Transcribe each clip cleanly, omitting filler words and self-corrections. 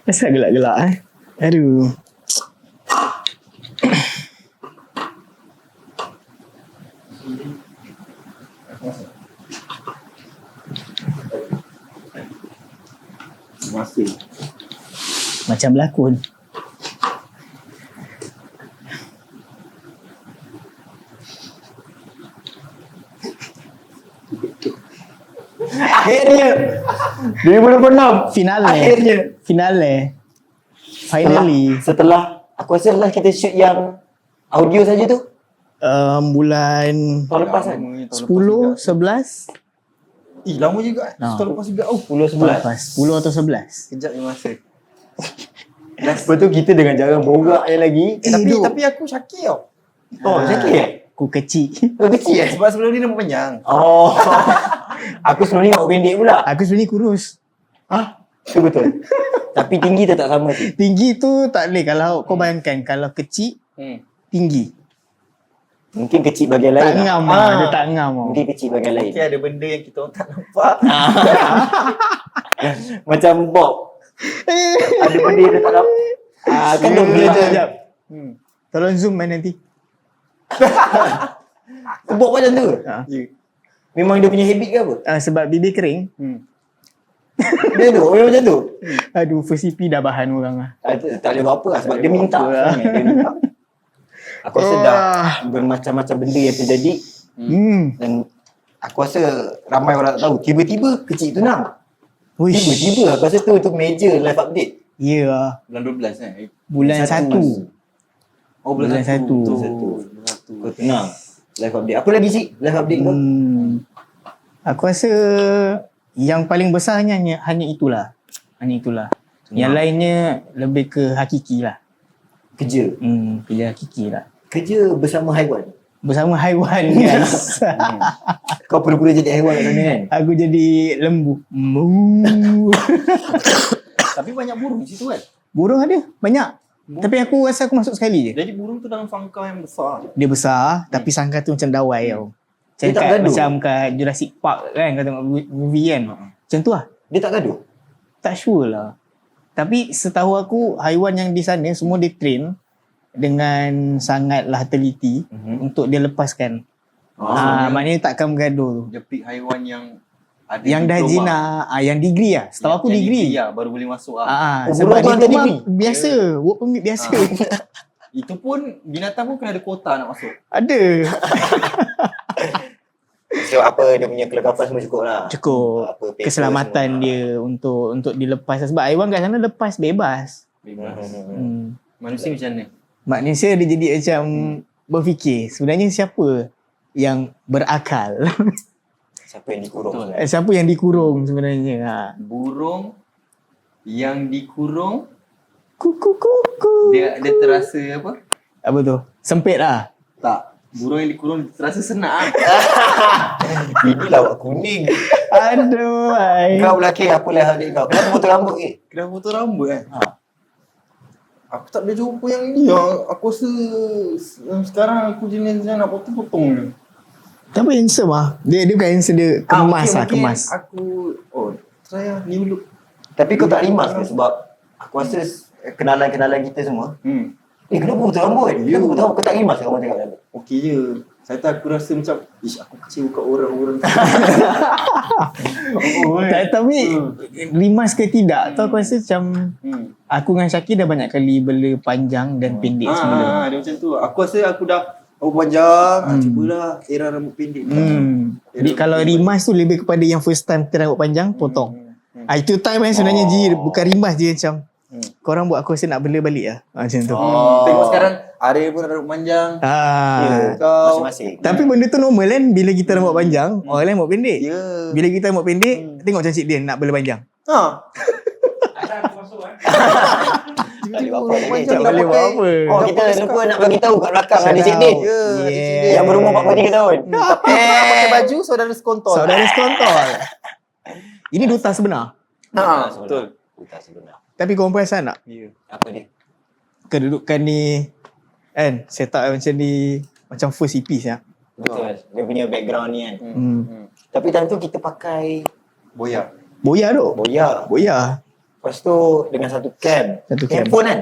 Asal gelak-gelak Aduh. Masih. Macam berlakon. Akhirnya 2026 Finale Finally Setelah aku rasa lah kita shoot yang audio saja tu bulan tahun lepas kan. 10, 11 lama juga. Tahun lepas juga. 10 11 10 atau 11. Kejap ni masa. Lepas tu kita dengan jarang borak lagi. Tapi aku Syakir tau. Syakir Aku kecil. kau kecil Sebab sebelum ni rambut panjang. Aku sebelum ni rambut pendek pula. Aku sebenarnya kurus. Itu betul. Tapi tinggi tetap sama tu. Tinggi tu tak boleh. Kalau kau bayangkan, kalau kecil tinggi. Mungkin kecil bagian lain. Tak ngam Dia tak ngam Mungkin kecil bagian lain. Mungkin ada benda yang kita orang tak nampak. Macam Bob. Ada benda yang dia tak nampak. Kan dia boleh Sekejap. Tolong zoom nanti. Bob macam tu. Memang dia punya habit ke apa? Sebab bibir kering. Dia tu, orang macam tu. Aduh, first CP dah bahan orang lah. Tak boleh buat apa lah sebab dia minta. Dia minta. Aku rasa dah bermacam-macam benda yang terjadi. Dan aku rasa ramai orang tak tahu. Tiba-tiba kecil tu nak. Tiba-tiba aku rasa tu major live update. Ya lah. Bulan 12 kan? Bulan 1. Bulan 1. Kau tenang. Live update. Apa lagi sih live update kau? Aku rasa yang paling besar hanya itulah. Yang lainnya lebih ke hakiki lah. Kerja. Kerja hakiki lah. Kerja bersama haiwan. Bersama haiwan guys. Kau pura-pura jadi haiwan kat sana kan? Aku jadi lembu. Tapi banyak burung di situ kan? Burung ada, banyak. Tapi aku rasa aku masuk sekali je. Jadi burung tu dalam sangkar yang besar. Dia besar, tapi sangkar tu macam dawai tau. Dia tak gaduh? Macam kat Jurassic Park kan, kau tengok movie kan. Macam tu lah. Dia tak gaduh? Tak sure lah. Tapi setahu aku, haiwan yang di sana semua dia train dengan sangatlah teliti untuk dia lepaskan. Maknanya takkan bergaduh tu. Dia pick haiwan yang ada Yang dah diploma. jinak, yang degree lah. Setahu aku Yang degree. Ya, baru boleh masuk Sebab burung tu ada diploma degree? biasa. Work permit biasa. Itu pun binatang pun kena ada kuota nak masuk. Ada. So apa dia punya kelengkapan semua cukup lah. Cukup. Apa, paper Keselamatan semua. dia untuk dilepas. Sebab haiwan kat sana lepas bebas. Manusia macam mana? Manusia dia jadi macam berfikir. Sebenarnya siapa yang berakal? Siapa yang dikurung? Siapa yang dikurung sebenarnya? Burung yang dikurung, Kuku kuku. dia terasa apa? Apa tu? Sempit lah. Tak. Burung yang dikurung terasa senang. Ini lawak kuning. Aduh. Kau lelaki apa lah adik kau? Kenapa potong rambut ke? Kena potong rambut kan? Aku tak boleh jumpa yang ni. Aku rasa sekarang aku jenis nak potong-potong je. Tapi handsome lah. Dia bukan handsome, dia kemas lah, mungkin kemas. Aku try lah new look. Tapi kau tak rimas ke? Sebab aku rasa kenalan-kenalan kita semua. Kenapa potong rambut? Kenapa potong rambut? Kau tak rimas ke orang tengok rambut? Okey je. Saya tak aku rasa macam aku kecewa kat orang-orang. Tapi rimas ke tidak tu aku rasa macam aku dengan Syakir dah banyak kali bela panjang dan pendek sebelum. Dia macam tu. Aku rasa aku dah rambut panjang. Cubalah era rambut pendek. Jadi kalau rimas tu lebih kepada yang first time kita rambut panjang potong. Itu time sebenarnya Ji, bukan rimas je macam korang buat aku rasa nak bela balik lah. Macam tu. Tengok sekarang Arya pun ada rambut panjang. Kau Masing-masing. Tapi benda tu normal kan. Bila kita rambut panjang, orang lain rambut pendek. Ya. Bila kita rambut pendek, tengok macam Cik Dian nak bela panjang. Tak boleh buat apa lagi. Tak boleh buat apa. Kita lupa nak bagi tahu kat belakang ada Cik Din. Yang berumur 43 tahun. Tapi pakai baju saudara sekontol. Saudara sekontol. Ini duta sebenar. Betul. Bukan sebenar. Tapi korang perasan tak? Ya. Apa dia? Kedudukan ni kan, set up macam ni, macam first EP ya. Betul. Dia punya background ni kan. Hmm. Tapi time tu kita pakai Boya. Boya tu. boya. Boya. Lepas tu dengan satu cam. Satu cam. Handphone kan?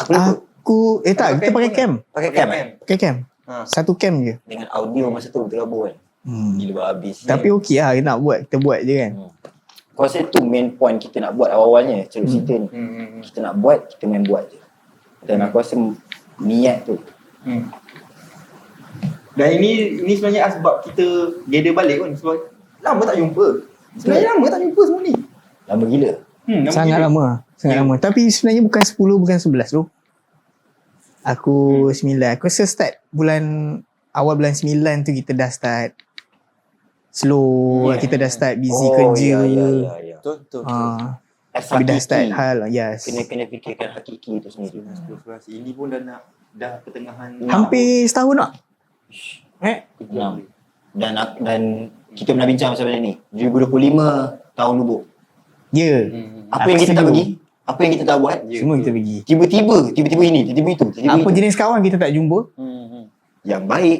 Aku lupa. Tak, kita pakai cam. Pakai cam kan? Pakai cam. Ha. Satu cam je. Dengan audio masa tu tergabung kan. Gila habis. Tapi okey lah, nak buat, kita buat je kan. Aku rasa tu main point kita nak buat awal-awalnya cerita ni. Kita nak buat, kita main buat je. Dan aku rasa niat tu. Dan ini sebenarnya sebab kita gather balik kan. Sebab lama tak jumpa. Sebenarnya lama tak jumpa semua ni. Lama gila. Sangat lama. Sangat lama. Tapi sebenarnya bukan 10, bukan 11 tu. Aku 9. Aku rasa start awal bulan 9 tu kita dah start slow. Kita dah start busy kerja. Ya. Betul. Tapi dah start hal. Yes. Kena fikirkan hakiki tu sendiri. Ini pun dah pertengahan. Hampir setahun tak? Dan kita pernah bincang pasal benda ni. 2025 tahun lubuk. Ya. Apa yang kita tak pergi? Apa yang kita tak buat? Semua kita pergi. Tiba-tiba ini, tiba-tiba itu. Apa jenis kawan kita tak jumpa? Yang baik,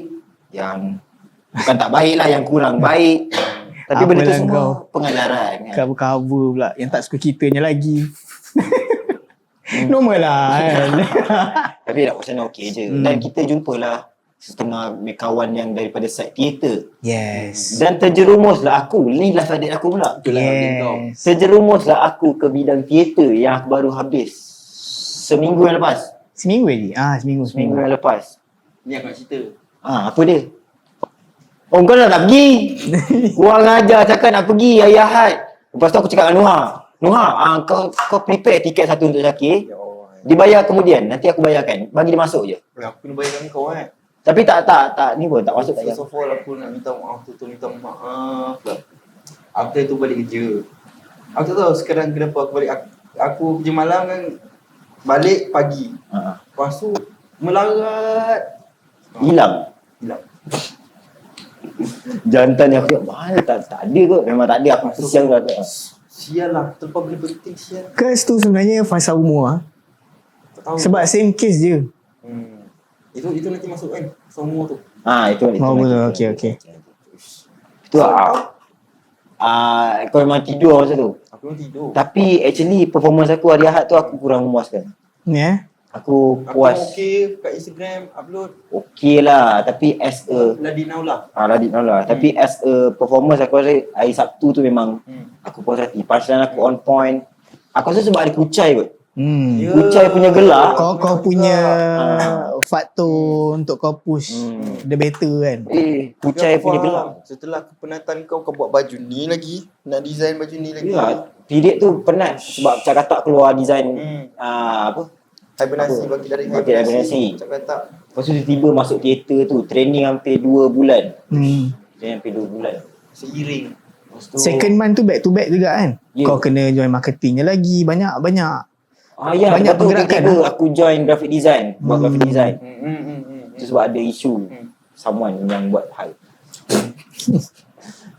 yang bukan tak baik lah, yang kurang baik. Tapi benda tu Apalah semua kau. pengajaran kan. Cover-cover pula. Yang tak suka kitanya lagi. Normal lah kan. Tapi nak macam okey je. Dan kita jumpalah setengah kawan yang daripada side teater. Yes. Dan terjerumuslah aku. Ni lah adik aku pula. Yes. Terjerumuslah aku ke bidang teater yang aku baru habis seminggu yang lepas. Seminggu lagi? Seminggu. Seminggu yang lepas. Ni aku nak cerita. Apa dia? Oh kau dah tak pergi. Kurang ajar cakap nak pergi hari Ahad. Lepas tu aku cakap dengan Nuha, kau prepare tiket satu untuk Syakir. Dibayar kemudian. Nanti aku bayarkan. Bagi dia masuk je. Aku kena bayarkan kau kan. Tapi tak ni pun tak masuk tak First of all aku nak minta maaf minta maaf lah. After tu balik kerja. Aku tak tahu sekarang kenapa aku balik. Aku kerja malam kan. Balik pagi. Lepas tu melarat. hilang. Jantan yang aku mahal tak ada kot. Memang tak ada. Aku sial lah. Sial lah. Terlepas benda penting sial. Curse tu sebenarnya fasa umur Tak tahu. Sebab same case je. Itu nanti masuk kan. Semua tu. Itu betul. Okey. Itu kau memang tidur masa tu. Aku memang tidur. Tapi actually performance aku hari Ahad tu aku kurang memuaskan. Ya. Aku puas. Aku okay kat Instagram upload. Okey lah. Tapi as a Ladi now lah. Radit lah. Tapi as a performance aku rasa hari Sabtu tu memang aku puas hati. Punchline aku on point. Aku rasa sebab ada Kucai kot. Kucai punya gelak. Kau punya faktor untuk kau push the better kan. Kucai punya gelak. Setelah aku penatan kau buat baju ni lagi. Nak design baju ni lagi. Ya, period tu penat sebab Cak Katak keluar design Hibernasi, bagi dari Bagi hibernasi. Cak Katak. Lepas tu tiba-tiba masuk teater tu. Training hampir 2 bulan. Training hampir 2 bulan. Seiring. Lepas tu, Second month tu back to back juga kan. Kau kena join marketingnya lagi. Banyak. Banyak pergerakan. tiba-tiba aku join graphic design. Buat graphic design. Itu sebab ada isu someone yang buat hal.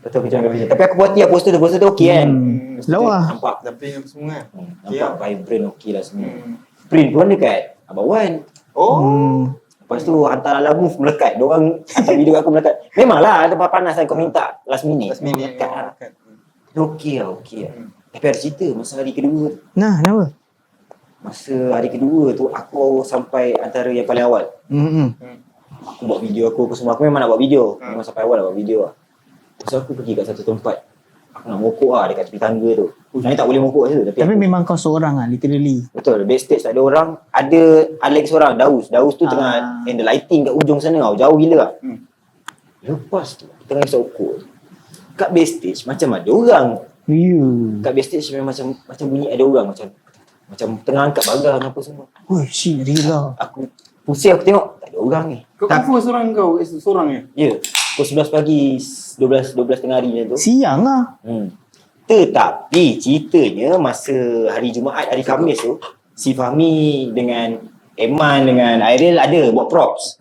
Betul aku join graphic design. Tapi aku buat poster tu okey kan. Lawa. Nampak. Tapi yang semua kan. Nampak vibrant okey lah semua. Print pun dekat Abang Wan. Lepas tu hantar ala move melekat. Diorang hantar video aku melekat. Memanglah tempat panas kan kau minta last minute. Melekat lah. Okey lah. Tapi ada cerita masa hari kedua. Nah, kenapa? Masa hari kedua tu aku sampai antara yang paling awal. Aku buat video aku semua. Aku memang nak buat video. Memang sampai awal nak buat video lah. So aku pergi kat satu tempat. Aku nak mokok lah dekat tepi tangga tu. Sebenarnya tak boleh mokok kat situ. Tapi memang kau seorang lah, literally. Betul, backstage tak ada orang. Ada Alex seorang, Daus tu tengah and the lighting kat ujung sana tau. Jauh gila lah. Lepas tu, tengah isap ukur. Kat backstage macam ada orang. Kat backstage memang macam bunyi ada orang. Macam tengah angkat bagang apa semua. Shit, gila. Aku pusing aku tengok, tak ada orang ni. Kau confirm seorang kau? Seorang je? Ya, pukul 11 pagi, 12 tengah hari macam tu. Siang lah. Tetapi ceritanya masa hari Jumaat, hari Khamis tu, si Fahmi dengan Eman dengan Airil ada buat props.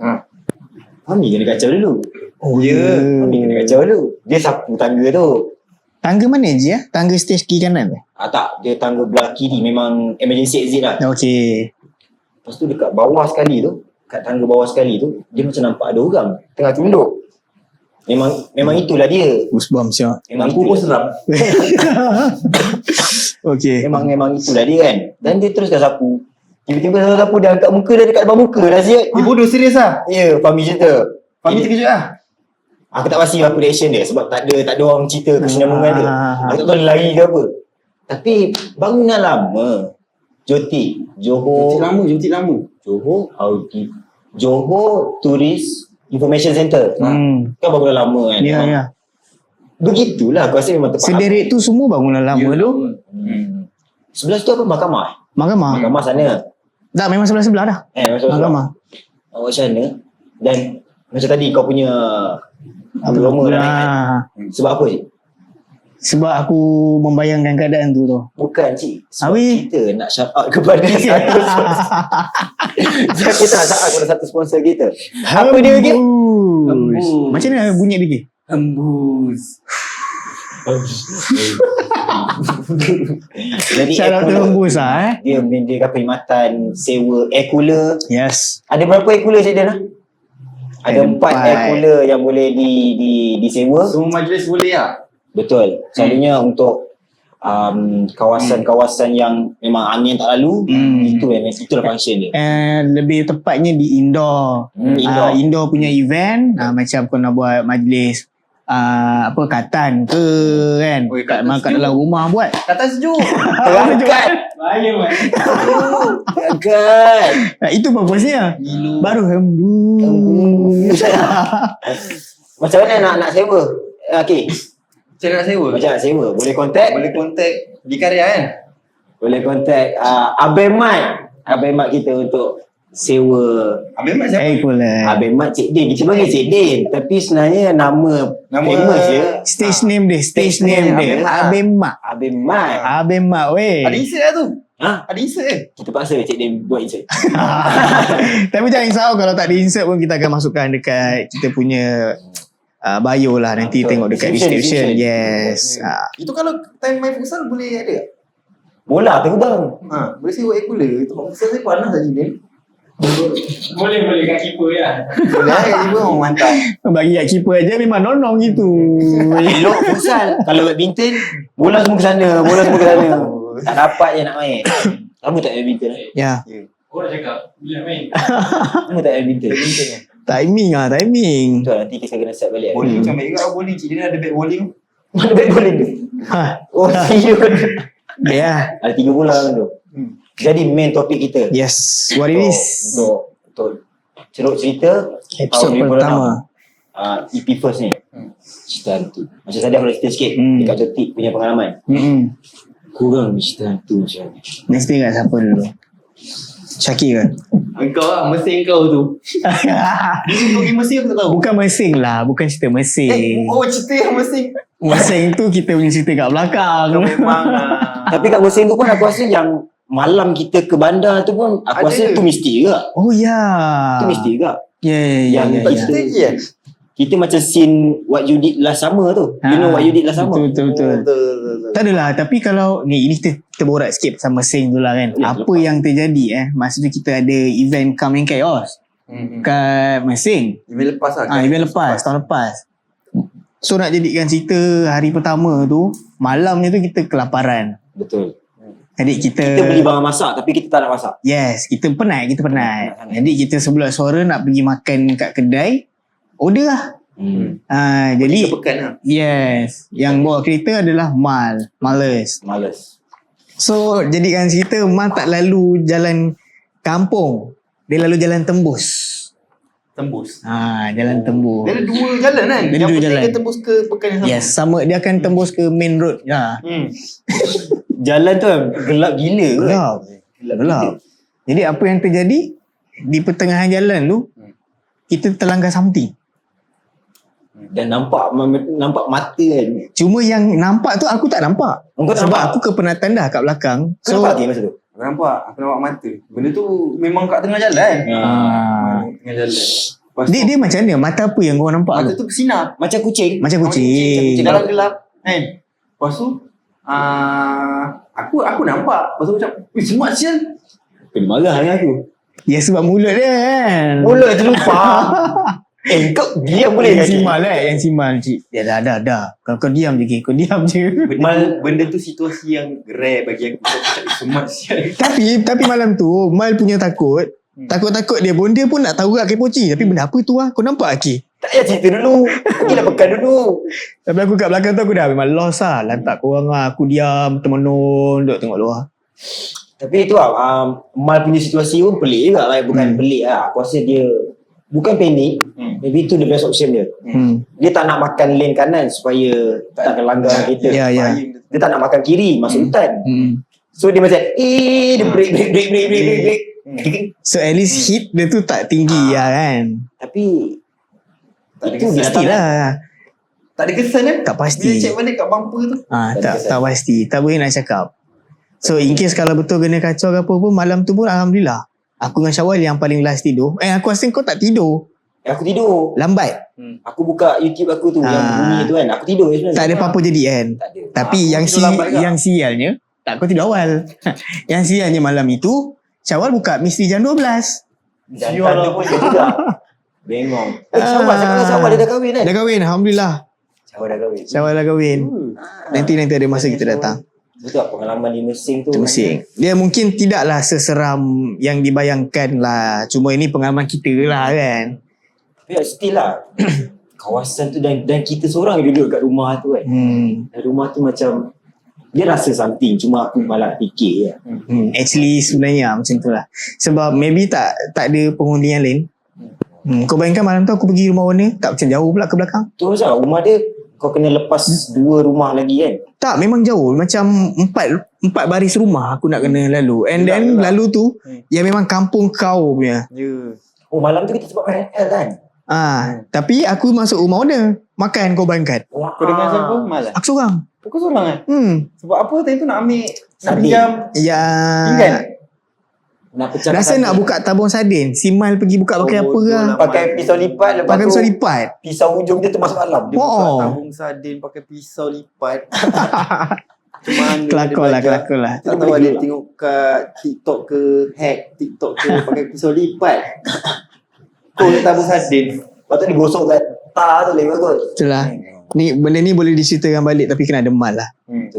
Fahmi kena kacau dulu. Fahmi kena kacau dulu. Dia sapu tangga tu. Tangga mana je ya? Tangga stage kiri kanan tu? Tak, dia tangga belah kiri. Memang emergency exit lah. Okey. Lepas tu dekat bawah sekali tu, kat tangga bawah sekali tu, dia macam nampak ada orang tengah tunduk. Memang itulah dia. Goosebumps siap. Memang Lampu pun seram. Okay. Memang itulah dia kan. Dan dia teruskan sapu. Tiba-tiba sapu dia angkat muka dia dekat depan muka dah siap. Dia bodoh serius lah. Ya, Fahmi cerita. Fahmi terkejut lah. Aku tak pasti apa reaction dia sebab tak ada orang cerita kesinambungan dia. Aku tak tahu dia lari ke apa. Tapi bangunan lama. Johor Tourist Information Center. Kan bangunan lama kan. Ya, ya. Begitulah aku rasa memang tepat. Sederet tu semua bangunan lama tu. Sebelah tu apa? Mahkamah. Mahkamah. Mahkamah sana. Tak, memang sebelah-sebelah dah. Mahkamah. Awak sana. Dan macam tadi kau punya aroma dah naik kan? Sebab apa cik? Sebab aku membayangkan keadaan tu. Bukan cik. Sebab Habis? kita nak shout out kepada satu sponsor. Sebab kita nak shout out kepada satu sponsor kita. Apa dia lagi? Hembus. Macam mana bunyi dia? Hembus. Jadi Shout out to Hembus lah Dia menyediakan perkhidmatan sewa air cooler. Yes. Ada berapa air cooler cik Dan? Ada 4 air cooler yang boleh disewa. Semua majlis boleh lah. Betul. Selalunya untuk kawasan-kawasan yang memang angin tak lalu, itulah function dia. Lebih tepatnya di indoor. Indoor. Indoor punya event. Macam kau nak buat majlis katan ke kan. Oi, Kat katan dalam rumah buat. Kata sejuk. Terangkat. Bahaya man. Terangkat. Itu purpose-nya. Baru hembus. Macam mana nak sewa? Okay. Macam nak sewa? Macam nak sewa? Boleh contact? Boleh kontak di karya kan? Boleh contact Abang Mat kita untuk sewa. Abang Mat siapa? Pula. Abang Mat Cik Din. Kita panggil Cik Din. Tapi sebenarnya nama famous je. Stage name dia. Abang Mak. Abang Mat. Abang Mak weh. Ada insert lah tu. Ha? Ada insert ke? Kita paksa Cik Din buat insert. Tapi jangan risau kalau tak di insert pun kita akan masukkan dekat kita punya bio lah. Nanti Betul. tengok dekat description. Yes. Itu kalau time main futsal boleh ada tak? Bola terbang. Boleh sewa air cooler. Tempat futsal saya panas lagi ni. Boleh kat keeper ya. Boleh lah, ibu orang mantap. Bagi kat keeper aja memang nonong gitu. Elok futsal. Kalau badminton, bola semua ke sana. Tak dapat je nak main. Kamu tak badminton? Ya. Kau nak cakap bila main. Kamu tak badminton? Timing. Betul, nanti kita kena set balik. Bowling macam baik juga bowling. Cik dia ada bat bowling. Mana bat bowling tu? Oh, serius. Ya. Ada 3 bola kan tu. Jadi main topik kita. Yes. What it is? Untuk ceruk cerita Episod tahun 2006. pertama. EP first ni. Cerita hantu. Macam tadi aku nak cerita sikit dekat Jotik punya pengalaman. Kurang cerita hantu macam ni. Mesti kat siapa dulu? Syakir kan? Engkau lah, mesin kau tu. Dia pergi mesin aku tak tahu. Bukan mesin lah. Bukan cerita mesin. Cerita yang mesin. Mesin tu kita punya cerita kat belakang. Kau memang Tapi kat mesin tu pun aku rasa yang malam kita ke bandar tu pun aku Ada. rasa tu mesti juga. Oh ya. Tu mesti juga. Ya. Yang tak cerita je kan? Kita macam scene What You Did Last Summer tu. You know What You Did Last Summer? Betul. Tak adalah. Tapi kalau ini kita borak sikit pasal mesin tu lah kan. Ya, Apa yang terjadi masa tu kita ada event Coming Chaos kat mesin. Event lepas lah. Event lepas, tahun lepas. So nak jadikan cerita hari pertama tu, malamnya tu kita kelaparan. Betul. Jadi kita Kita beli barang masak tapi kita tak nak masak. Yes, kita penat. Jadi kita sebelah suara nak pergi makan kat kedai, order lah. Jadi Pekan lah. yes, yang bawa kereta adalah Males. So jadikan cerita Mal tak lalu jalan kampung, dia lalu jalan tembus. Jalan tembus. Dia ada 2 jalan kan? Dia ada Yang 2 penting jalan. dia tembus ke pekan yang sama. Yes, sama dia akan tembus ke main road. Jalan tu gelap gila kan? Gelap. Jadi apa yang terjadi di pertengahan jalan tu, kita terlanggar something. Dan nampak mata kan. Cuma yang nampak tu aku tak nampak. Engkau tak Sebab nampak? aku kepenatan dah kat belakang. Kau nampak masa tu? Aku nampak mata. Benda tu memang kat tengah jalan. Tengah jalan. Lepas tu, Dia macam mana? Mata apa yang kau nampak mata tu? tu bersinar. Macam kucing. Macam kucing. Dalam gelap kan. Lepas tu aku nampak. Lepas tu macam semak sial. Kena marah dengan aku. Ya sebab mulut dia kan. Mulut terlupa. Kau diam boleh Yang kaki? simal yang simal cik. Dia dah. Kalau kau diam je, kau diam je. Benda tu situasi yang rare bagi aku. Aku tak semas. Tapi malam tu Mal punya takut. Takut-takut dia pun nak tahu kat kepoci. Tapi benda apa tu lah? Kau nampak Aki? Tak payah cerita dulu. Pergilah pekan dulu. Tapi aku kat belakang tu aku dah memang lost lah. Lantak korang lah. Aku diam, termenung, duduk tengok luar. Tapi itu lah, Mal punya situasi pun pelik juga lah. Bukan pelik lah. Aku rasa dia bukan panik. Maybe itu the best option dia. Dia tak nak makan lane kanan supaya tak akan langgar kereta. Ya. Dia tak nak makan kiri, masuk hutan. So dia macam, dia break. So at least hit dia tu tak tinggi lah kan. Tapi Tak ada itu kesan. Pastilah. Tak ada kesan kan? Tak pasti. Bila check balik kat bumper tu. Tak pasti. Tak boleh nak cakap. So in case kalau betul kena kacau ke apa pun, malam tu pun Alhamdulillah. Aku dengan Syawal yang paling last tidur. Aku rasa kau tak tidur. aku tidur. Lambat. Aku buka YouTube aku tu yang bunyi tu kan. Aku tidur je sebenarnya. Tak ada apa-apa jadi kan. Tak ada. Tapi yang sialnya, tak kau tidur awal. Yang sialnya malam itu, Syawal buka misteri jam 12. Dan tanda pun dia juga. Bengong. Syawal, cakap Syawal dia dah kahwin kan? Dah kahwin, Alhamdulillah. Syawal dah kahwin. Syawal dah kahwin. Nanti ada masa kita datang. Betul tak pengalaman di Mersing tu? Mersing. Dia mungkin tidaklah seseram yang dibayangkan lah. Cuma ini pengalaman kita lah kan. Tapi still lah. Kawasan tu dan kita seorang yang duduk kat rumah tu kan. Dan rumah tu macam dia rasa something. Cuma aku malah fikir je. Actually sebenarnya macam tu lah. Sebab maybe tak ada penghuni yang lain. Kau bayangkan malam tu aku pergi rumah warna, tak macam jauh pula ke belakang. Tu macam rumah dia kau kena lepas 2 rumah lagi kan. Tak, memang jauh. Macam 4 baris rumah aku nak kena lalu. And then lalu tu yang memang kampung kau punya. Oh malam tu kita sebab KL kan. Tapi aku masuk rumah warna, makan kau bayangkan. Kau dengar siapa? Malah. Aku seorang. Kau seorang kan? Sebab apa time tu nak ambil Sardin. pinjam Ya. pinggan? Nak pecah Rasa nak buka tabung sardin. Simal pergi buka pakai apa lah. pakai pisau lipat. Lepas Pakai tu pisau lipat. pisau hujung dia termasuk dalam. Dia buka Oh. tabung sardin pakai pisau lipat. Macam mana Kelakor dia lah, belajar? kelakor lah. Tak tahu ada tengok kat TikTok ke hack TikTok ke pakai pisau lipat. Kau nak tabung sardin. Lepas tu digosok kat tar tu lagi bagus. Itulah. Ni benda ni boleh diceritakan balik tapi kena ada mal lah.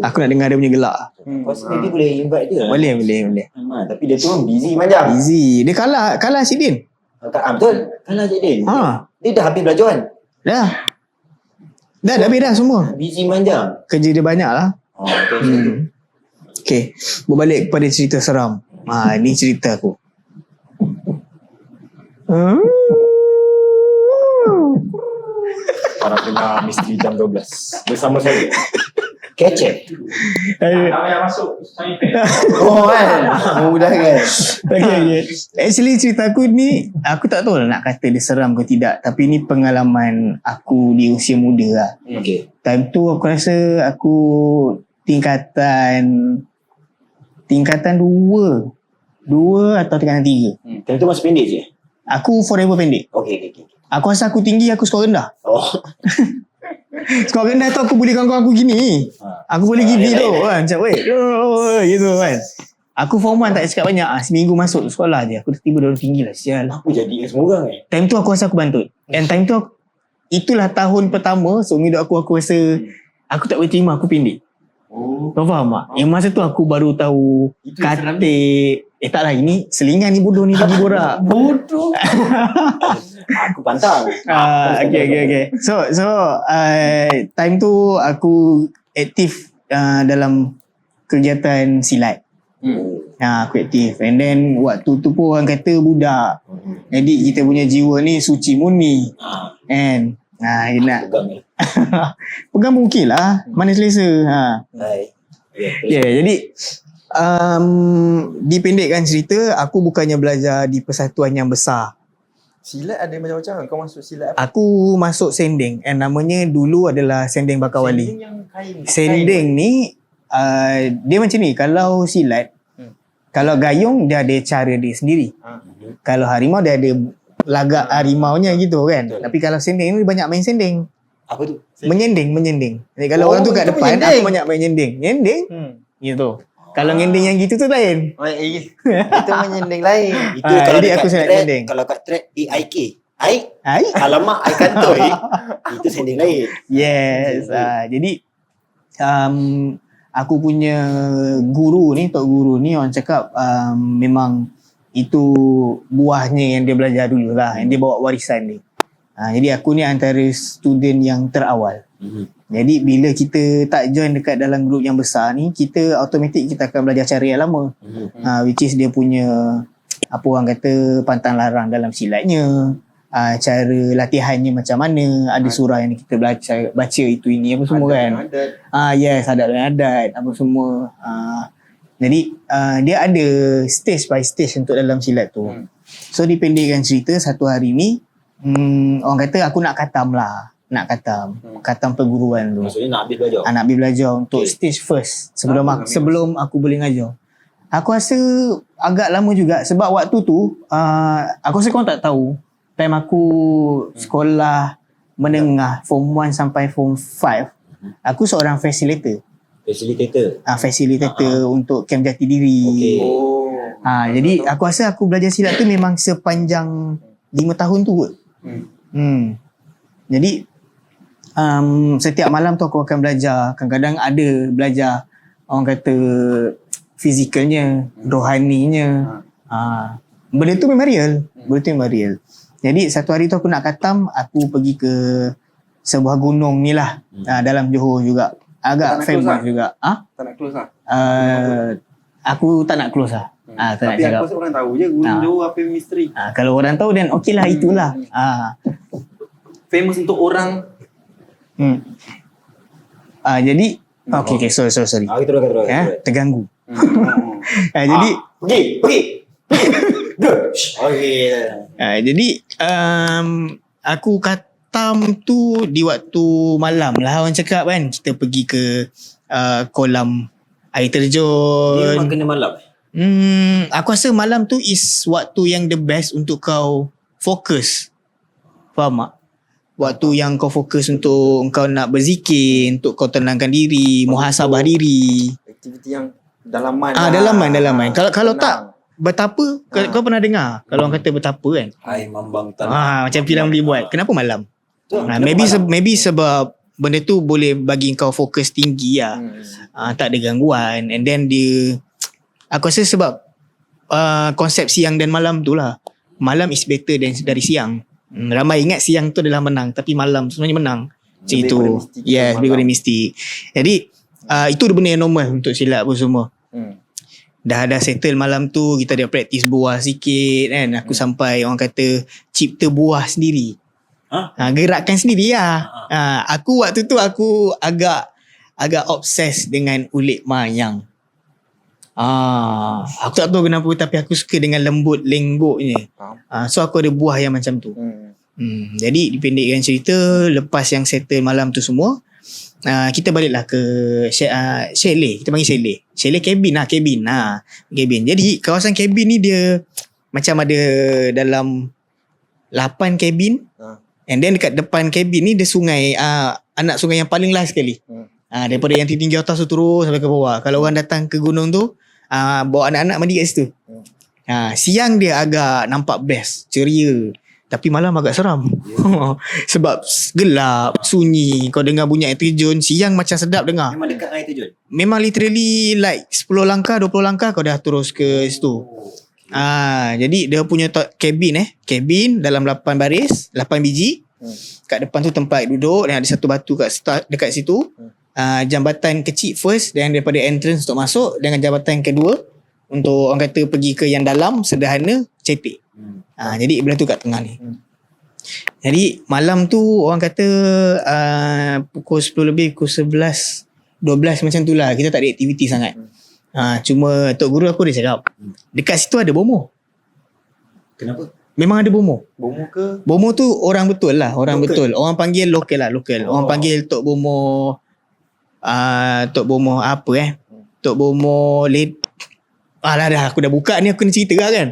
Aku nak dengar dia punya gelak. Kau rasa maybe boleh invite dia. Boleh. Tapi dia tu busy macam. Easy. Dia kalah Sidin. Betul. Kalah je Din. Dia dah habis belajaran. Dah habis dah semua. Busy manjang. Kerja dia banyak lah. Betul. Okay. Berbalik kepada cerita seram. Ni cerita aku. Para pendengar Misteri Jam 12 bersama saya Kecep. Tak payah masuk sound effect. Oh kan. Mudah kan. Okay. Actually cerita aku ni, aku tak tahu lah nak kata dia seram ke tidak. Tapi ni pengalaman aku di usia muda lah. Okay. Time tu aku rasa aku tingkatan 2 atau tingkatan 3. Time tu masih pendek je. Aku forever pendek. Okay. Aku rasa aku tinggi, aku skor rendah. Oh. Skor rendah tu aku boleh kawan-kawan aku gini. Aku boleh gini tu kan. Macam gitu kan. Aku form 1 tak cakap banyak. Seminggu masuk sekolah je. Aku tiba-tiba dah tinggi lah. Sial. Apa jadi semua orang Time tu aku rasa aku bantut. And time tu itulah tahun pertama seumur hidup aku rasa aku tak boleh terima aku pendek. Kau faham tak? Yang masa tu aku baru tahu Itu yang katik. Taklah, ini selingan ni bodoh ni lagi borak. Bodoh. Aku pantang. Okay. So time tu aku aktif dalam kegiatan silat. Aku aktif. And then waktu tu pun orang kata budak. Jadi kita punya jiwa ni suci murni. And dia nak pegang pun okey lah. Mana selesa. Jadi dipendekkan cerita, aku bukannya belajar di persatuan yang besar. Silat ada macam-macam. Kau masuk silat apa? Aku masuk sending, and namanya dulu adalah sending bakar wali. Sending yang kain. Sending ni dia macam ni. Kalau silat, kalau gayung dia ada cara dia sendiri. Kalau harimau dia ada lagak harimaunya gitu kan. Tapi kalau sending ni banyak main sending. Apa tu? Menyending. Jadi kalau orang tu kat itu depan, menyending. aku banyak main nyending. Nyending gitu. Kalau nyending yang gitu tu lain. Itu menyending lain. Itu Jadi aku sangat pending. Kalau kat track AIK. Ai, Ai. alamak, ai kantoi. Itu sendiri lain. Yes. Jadi aku punya guru ni, tok guru ni orang cakap memang itu buahnya yang dia belajar dulu lah, yang dia bawa warisan dia. Jadi aku ni antara student yang terawal. Jadi bila kita tak join dekat dalam grup yang besar ni, kita automatik kita akan belajar cara yang lama. Which is dia punya apa orang kata pantang larang dalam silatnya, cara latihannya macam mana, ada surah yang kita baca itu ini apa semua kan. Yes, adat dan adat apa semua. Jadi dia ada stage by stage untuk dalam silat tu. So dipendekkan cerita, satu hari ni orang kata aku nak khatam lah. Nak khatam perguruan tu. Maksudnya nak habis belajar. Nak habis belajar untuk stage first sebelum aku boleh ngajar. Aku rasa agak lama juga sebab waktu tu aku rasa korang tak tahu, time aku sekolah menengah form 1 sampai form 5, aku seorang facilitator untuk camp jati diri. Jadi aku rasa aku belajar silat tu memang sepanjang 5 tahun tu kot. Jadi setiap malam tu aku akan belajar. Kadang-kadang ada belajar orang kata fizikalnya, rohaninya. Benda tu memang real. Jadi satu hari tu aku nak khatam, aku pergi ke sebuah gunung ni lah, dalam Johor juga. Agak famous juga. Tak nak close lah. Aku tak nak close lah. Tak nak Tapi cakap. aku rasa orang tahu je Gunung Johor apa misteri. Kalau orang tahu dan okey lah, itulah. Famous untuk orang. Jadi okay, sorry. Kita terus. Terganggu. Jadi Pergi. jadi aku khatam tu di waktu malam lah orang cakap kan. Kita pergi ke kolam air Dia terjun. memang kena malam. Aku rasa malam tu is waktu yang the best untuk kau fokus. Faham tak? Waktu yang kau fokus untuk kau nak berzikir, untuk kau tenangkan diri, muhasabah diri. Aktiviti yang dalaman. Dalaman. Kalau tak betapa, kau pernah dengar kalau orang kata betapa kan? Hai mambang tanah. Macam filem dibuat. Kenapa malam? Maybe sebab benda tu boleh bagi kau fokus tinggi lah. Tak ada gangguan. And then aku rasa sebab konsep siang dan malam tu lah. Malam is better dari siang. Ramai ingat siang tu adalah menang, tapi malam sebenarnya menang. Macam itu. Yes, lebih kurang mistik. Jadi itu benda yang normal untuk silat pun semua. Dah settle malam tu, kita ada praktis buah sikit kan. Aku sampai orang kata cipta buah sendiri. Gerakkan sendiri lah. Aku waktu tu aku agak obses dengan ulit mayang. Aku tak tahu kenapa, tapi aku suka dengan lembut lenggoknya. So aku ada buah yang macam tu. Jadi dipendekkan cerita, lepas yang settle malam tu semua, kita baliklah ke chalet. Kita panggil chalet cabin. Jadi kawasan cabin ni dia macam ada dalam 8 cabin. And then dekat depan cabin ni dia sungai, anak sungai yang paling last sekali. Daripada yang tinggi atas tu terus sampai ke bawah. Kalau orang datang ke gunung tu, bawa anak-anak mandi kat situ. Siang dia agak nampak best, ceria. Tapi malam agak seram. Sebab gelap, sunyi. Kau dengar bunyi air terjun. Siang macam sedap dengar. Memang dekat air terjun. Memang literally like 10 langkah, 20 langkah kau dah terus ke situ. Jadi dia punya cabin dalam 8 baris, 8 biji. Kat depan tu tempat duduk dan ada satu batu dekat situ. Jambatan kecil first, dan daripada entrance untuk masuk, dengan jambatan kedua untuk orang kata pergi ke yang dalam sederhana cetek. Jadi belah tu kat tengah ni. Jadi malam tu orang kata pukul 10 lebih, pukul 11, 12 macam tu lah. Kita tak ada aktiviti sangat. Cuma tok guru aku dia cakap dekat situ ada bomoh. Kenapa? Memang ada bomoh. Bomoh ke? Bomoh tu orang betul lah. Orang betul. Orang panggil lokal lah. Orang panggil tok bomoh. Tok bomoh apa Tok bomoh dah aku dah buka ni, aku kena cerita lah kan.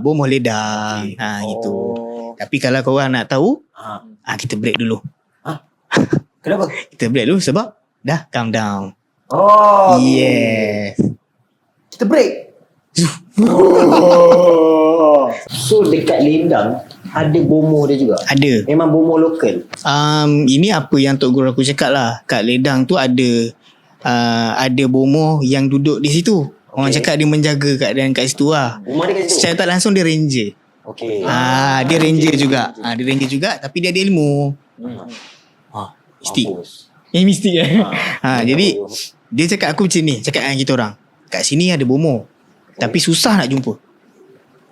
Bomoh ledang. Gitu. Tapi kalau korang nak tahu, kita break dulu. Kenapa? Kita break dulu sebab dah calm down. Yes. Kita break. So dekat Lendang ada bomoh dia juga. Ada. Memang bomoh lokal. Ini apa yang Tok Guru aku cakap lah. Kat Ledang tu ada bomoh yang duduk di situ. Orang cakap dia menjaga keadaan kat situ lah. Rumah dia kat situ. Secara tak langsung dia ranger. Okey. Dia ranger juga. Dia ranger juga tapi dia ada ilmu. Mistik. Mampus. Mistik jadi dia cakap aku macam ni, cakap dengan kita orang. Kat sini ada bomoh. Tapi susah nak jumpa.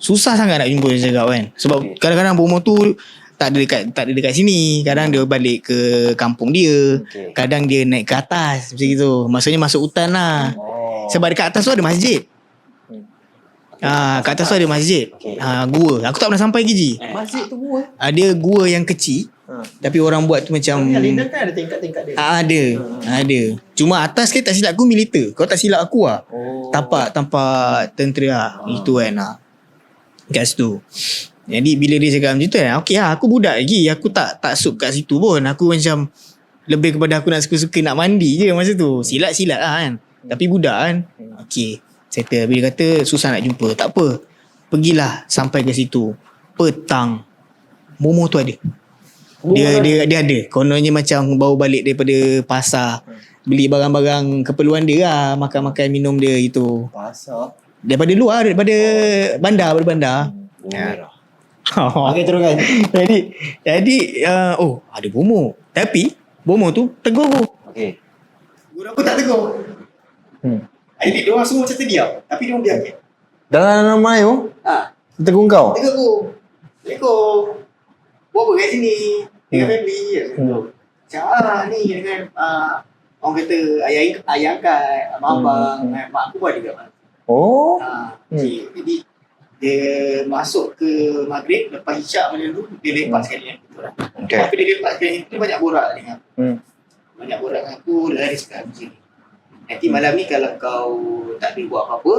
Susah sangat nak jumpa dia cakap kan. Sebab kadang-kadang bomoh tu tak ada dekat sini. Kadang dia balik ke kampung dia. Kadang dia naik ke atas macam gitu. Maksudnya masuk hutan lah. Sebab dekat atas tu ada masjid. Kat atas tu ada masjid. Gua. Aku tak pernah sampai Giji. Masjid tu gua. Ada gua yang kecil. Tapi orang buat tu macam Ledang kan ada tingkat-tingkat dia. Ada. Cuma atas kan tak silap aku militer. Kau tak silap aku lah. Tampak tentera lah. Itu kan kat situ. Jadi bila dia cakap macam tu kan, okey lah, aku budak lagi. Aku tak sup kat situ pun. Aku macam lebih kepada aku nak suka-suka nak mandi je masa tu. Silat-silat lah kan. Tapi budak kan. Okey, settle. Bila dia kata susah nak jumpa, tak apa. Pergilah sampai ke situ. Petang bomoh tu ada. Dia ada. Kononnya macam baru balik daripada pasar. Beli barang-barang keperluan dia lah. Makan-makan minum dia itu. Pasar. Daripada luar, daripada bandar. Okey, teruskan. Jadi ada bomoh. Tapi bomoh tu tegur aku. Okey. Guru aku tak tegur. Jadi diorang semua macam terdiam. Tapi diorang biarkan. Dalam nama ayo. Tegur kau. Tegur aku. Assalamualaikum. Buat apa kat sini? Dengan family. Macam ni dengan orang kata ayah angkat, abang-abang, mak aku pun ada kat mana. Jadi dia masuk ke maghrib lepas isyak macam tu, dia lepas sekali yang tu lah. Tapi dia lepas sekali tu banyak borak dengan aku. Banyak borak dengan aku, dia cakap macam ni. Nanti malam ni kalau kau tak ada buat apa-apa,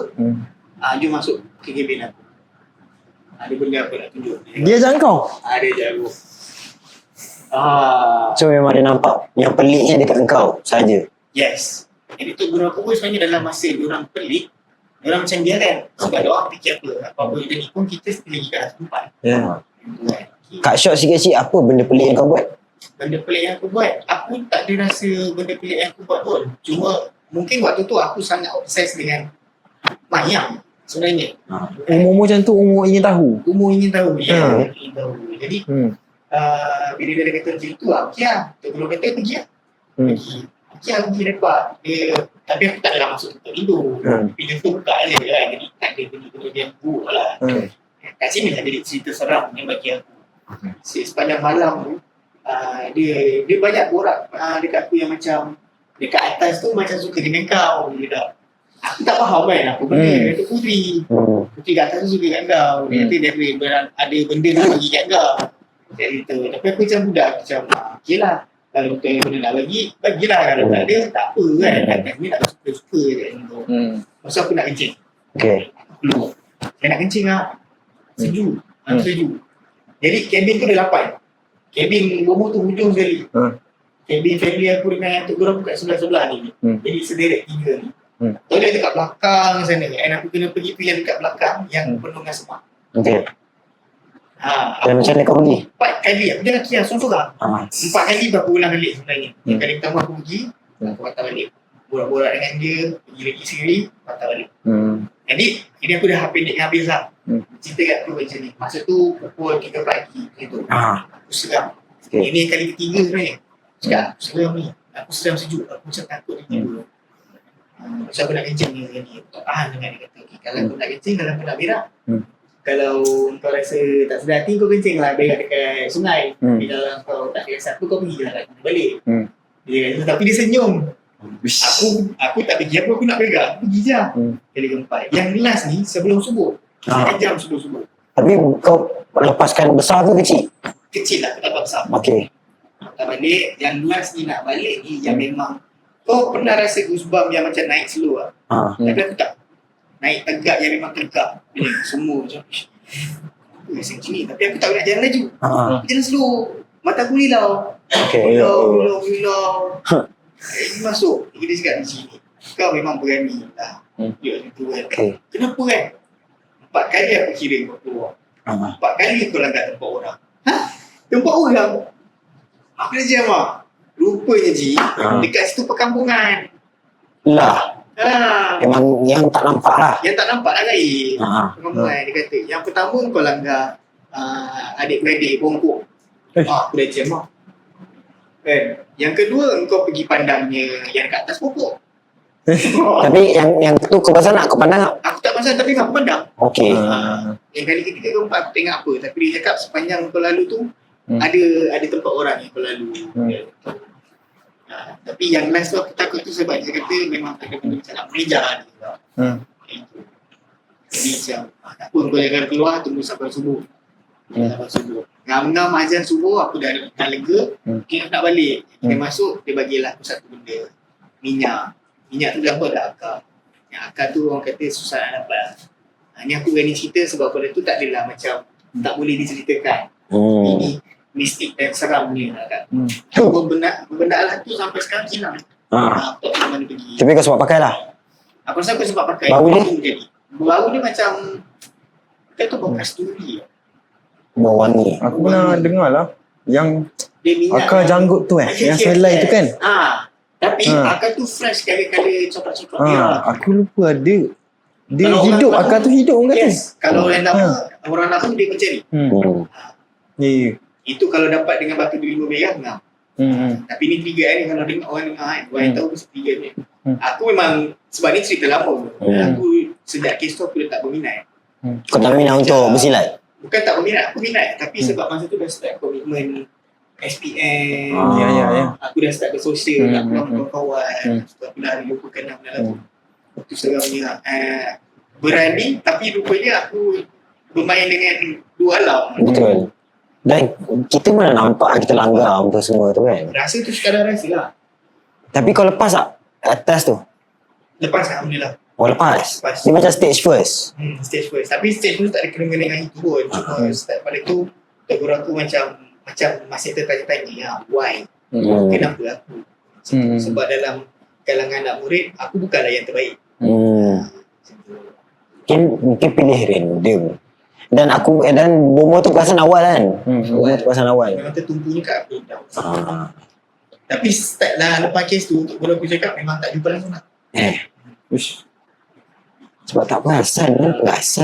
jom masuk ke kabin aku. Ada benda apa nak tunjuk. Dia jangan kau. Dia jago. So memang dia nampak yang peliknya dekat engkau saja. Yes. Jadi tu guru aku pun sebenarnya dalam masa diorang pelik, diorang macam biarkan. Sebab diorang fikir apa-apa yang jadi pun kita still lagi kat atas tempat. Kat short sikit-sikit, apa benda pelik yang kau buat? Benda pelik yang aku buat, aku tak ada rasa benda pelik yang aku buat pun. Cuma mungkin waktu tu aku sangat obses dengan mayang sebenarnya. Umur macam tu, umur ingin tahu. Ingin tahu. Ingin tahu. Jadi bila dia kata macam tu okey lah. Dia belum kata pergi lah. Okey lah, pergi lepak. Tapi aku tak dalam masuk tutup pintu. Pintu tu buka je kan. Jadi tak ada benda-benda yang buruk lah. Kat sini lah jadi cerita seram yang bagi aku. Sepanjang malam tu, dia banyak borak dekat aku yang macam dekat atas tu macam suka dengan kau. Aku tak faham kan apa benda. Dia tu Putri kat atas tu suka kat kau. Dia kata dia ada benda nak bagi kat kau. Jadi tu. Tapi aku macam budak macam okey lah. Kalau betul benda nak bagilah. Kalau tak ada, tak apa kan. Ni nak suka-suka je. Masa aku nak kencing. Keluar. Saya nak kencing lah. Sejuk. Jadi kabin tu ada 8. Kabin bomoh tu hujung sekali. Kabin family aku dengan Tok Guru aku kat sebelah-sebelah ni. Jadi sederet 3 ni. Toilet dekat belakang sana. And aku kena pergi yang dekat belakang yang penuh dengan semak. Dan macam mana kau pergi? 4 kali aku jalan kia sorang-sorang. 4 kali berapa ulang kali sebenarnya. Yang kali pertama aku pergi, aku patah balik. Borak-borak dengan dia, pergi lagi sekali, patah balik. Jadi aku dah habis lah. Cerita kat aku macam ni. Masa tu pukul 3 pagi gitu. Aku seram. Ini kali ketiga sebenarnya. Cakap aku seram ni. Aku seram sejuk. Aku macam takut dia tiba. Masa aku nak kencing ni, aku tak tahan dengan dia kata. Kalau aku nak kencing, kalau aku nak berak, kalau kau rasa tak sedar hati, kau kencing lah berak dekat sungai. Kalau kau tak ada satu, kau pergi lah balik. Dia kata, tapi dia senyum. Aku tak pergi apa, aku nak berak. Aku pergi je. Kali keempat. Yang last ni sebelum subuh. 1 jam sebelum subuh. Tapi kau lepaskan besar ke kecil? Kecil lah, tak besar. Tak balik. Yang last ni nak balik ni yang memang kau pernah rasa goosebump yang macam naik slow lah. Tapi aku tak. Naik tegak yang memang tegak. Semua macam macam ni. Tapi aku tak nak jalan laju. Aku jalan slow. Mata aku lilau. Lilau. Masuk. Dia cakap di sini. Kau memang berani lah. Dia macam tu kan. Kenapa kan? 4 kali aku kira kau keluar. Ah. 4 kali kau langgar tempat orang. Tempat orang? Aku dah jam rupanya Ji, dekat situ perkampungan. Lah, memang yang tak nampak lah. Yang tak nampak lah lain. Ah. Perkampungan dia kata. Yang pertama kau langgar adik-beradik bongkok. Aku dah jam kan. Yang kedua kau pergi pandangnya yang dekat atas pokok. Tapi yang tu kau pasal nak kau pandang tak? Aku tak pasal tapi aku pandang. Okey. Yang kali ketiga keempat aku tengok apa. Tapi dia cakap sepanjang kau lalu tu ada tempat orang yang kau lalu. Tapi yang last tu aku takut tu sebab dia kata memang ada benda macam nak meja ni. Jadi macam tak pun kau jangan keluar tunggu sampai subuh. Sampai subuh. Ngam-ngam azan subuh aku dah lega. Kita nak balik. Kita masuk dia bagilah aku satu benda. Minyak tu dah apa dah akar. Yang akar tu orang kata susah nak dapat. Ni aku berani cerita sebab pada tu tak adalah macam tak boleh diceritakan. Ini mistik dan seram ni lah kan. Benda alat tu sampai sekarang hilang. Aku tak tahu mana pergi. Tapi kau sebab pakai lah. Aku rasa aku sebab pakai. Bau dia? Jadi. Bau dia macam kata bau kasturi. Bau wangi. Aku pernah dengar lah yang Dia minyak. akar janggut tu yang selai tu kan. Tapi akar tu fresh kali-kali coklat-coklat merah. Aku lupa dia Kalau hidup, orang akar tu hidup orang kata. Yes. Kalau orang lama dia mencari. Ya. Itu kalau dapat dengan batu biru merah ngam. Tapi ni 3 ni kalau dengar orang dengar kan. Orang tahu mesti 3 ni. Aku memang sebab ni cerita lama. Aku sejak kes tu aku dah tak berminat. Kau tak minat untuk bersilat? Bukan tak berminat, aku minat. Tapi sebab masa tu dah start komitmen SPM. Ya. Aku dah start bersosial, nak pulang kawan-kawan. Aku dah lupakan nama dalam tu. Itu seramnya. Berani tapi rupanya aku bermain dengan dua alam. Betul. Dan kita mana nampak kita langgar apa semua tu kan. Rasa tu sekadar rasa lah. Tapi kau lepas tak atas tu? Lepas Alhamdulillah. Oh lepas? Lepas. Dia macam stage first? Stage first. Tapi stage first tak ada kena-mena dengan itu pun. Cuma start pada tu tegur aku macam masih tertanya-tanya why? Kenapa aku? Sebab dalam kalangan anak murid aku bukanlah yang terbaik. Mungkin pilih random. Dan bomo tu perasan awal kan? Bomo tu perasan awal. Memang tertumpunya kat aku. Tapi start lah lepas kes tu untuk aku cakap memang tak jumpa langsung lah. Sebab tak perasan.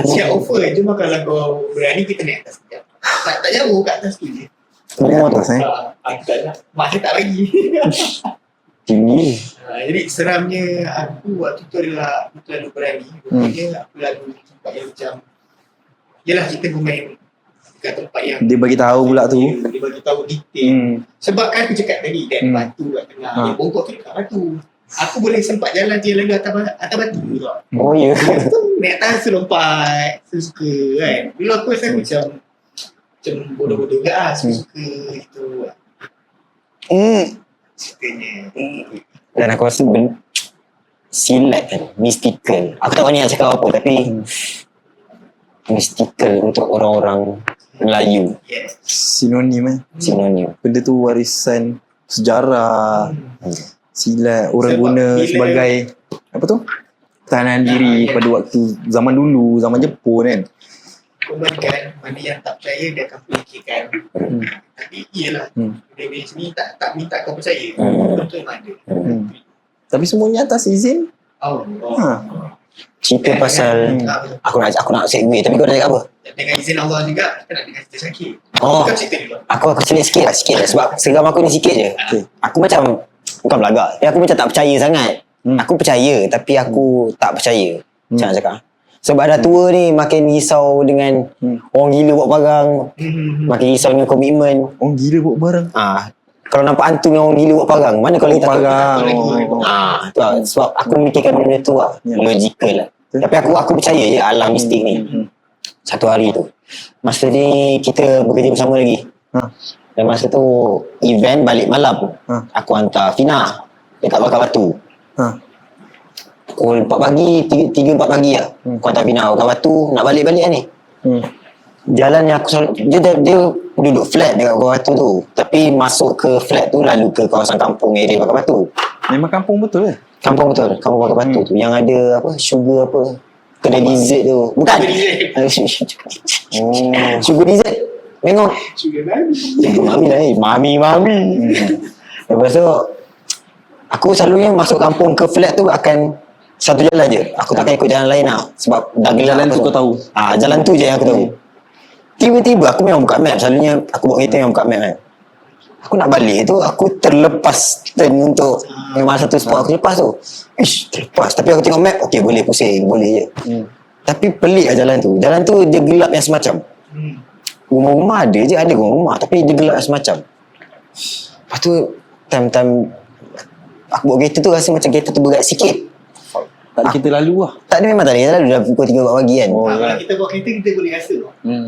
Siap offer je kalau kau berani kita naik atas sekejap. Tak jauh kat atas tu je. Bomo tu Aku tak nak. Mak saya tak bagi. tinggi. Jadi seramnya aku waktu tu adalah aku terlalu berani. Rupanya aku lalu tempat yang macam yelah kita bermain kat tempat yang Dia bagi tahu pula tu. Dia bagi tahu detail. Sebab kan aku cakap tadi dan batu kat tengah. Yang bongkok tu dekat batu. Aku boleh sempat jalan dia lalu atas batu tu tau. Oh ya. Tu naik atas lompat. Suka kan. Dulu aku rasa macam bodoh-bodoh ke suka itu. Ceritanya. Dan aku rasa silat kan, mystical. Aku tak banyak nak cakap apa tapi mystical untuk orang-orang Melayu. Yes. Sinonim Sinonim. Benda tu warisan sejarah. Silat orang Sebab guna bila- sebagai apa tu? Pertahanan diri pada waktu zaman dulu, zaman Jepun kan. Korbankan mana yang tak percaya dia akan fikirkan. Tapi iyalah dia dari sini tak minta kau percaya. Betul memang ada. Tapi semuanya atas izin. Cerita pasal aku nak segue tapi kau nak cakap apa? Dengan izin Allah juga kita nak dengar cerita Syakir. Oh. Kau cerita dulu. Aku celik sikit lah sebab seram aku ni sikit je. Aku macam bukan belagak tapi aku macam tak percaya sangat. Aku percaya tapi aku tak percaya. Macam nak cakap. Sebab dah tua ni makin risau dengan orang gila buat barang. Makin risau dengan komitmen. Orang gila bawa barang. Kalau nampak hantu dengan orang gila buat barang, mana kau lagi takut? Barang. Tu lah. Sebab aku memikirkan benda tu lah. Logical lah. Tapi aku percaya je alam mistik ni. Satu hari tu. Masa ni kita bekerja bersama lagi. Dan masa tu event balik malam. Aku hantar Fina dekat Bakar Batu. Pukul 4 pagi, 3-4 pagi lah. Aku hantar Fina Bakar Batu, nak balik-balik lah ni. Jalan yang aku selalu, dia duduk flat dekat Bakar Batu tu. Tapi masuk ke flat tu lalu ke kawasan kampung area Bakar Batu. Memang kampung betul ke? Kampung betul, kampung Bakar Batu tu. Yang ada apa, sugar apa. Kedai dessert tu. Bukan. Sugar dessert. Tengok. Mami lah Mami. Lepas tu aku selalunya masuk kampung ke flat tu akan satu jalan je. Aku takkan ikut jalan lain lah. Sebab dah gelap. Jalan tu kau tahu. Jalan tu je yang aku tahu. Tiba-tiba aku memang buka map. Selalunya aku bawa kereta memang buka map kan. Aku nak balik tu, aku terlepas turn untuk memang satu spot aku lepas tu. Terlepas. Tapi aku tengok map, okey boleh pusing, boleh je. Tapi pelik lah jalan tu. Jalan tu dia gelap yang semacam. Rumah-rumah ada je, ada rumah. Tapi dia gelap yang semacam. Lepas tu, time-time aku bawa kereta tu rasa macam kereta tu berat sikit. Tak ada kereta lalu lah. Tak ada, memang tak ada lalu dah pukul 3 pagi kan. Kalau kita bawa kereta, kita boleh rasa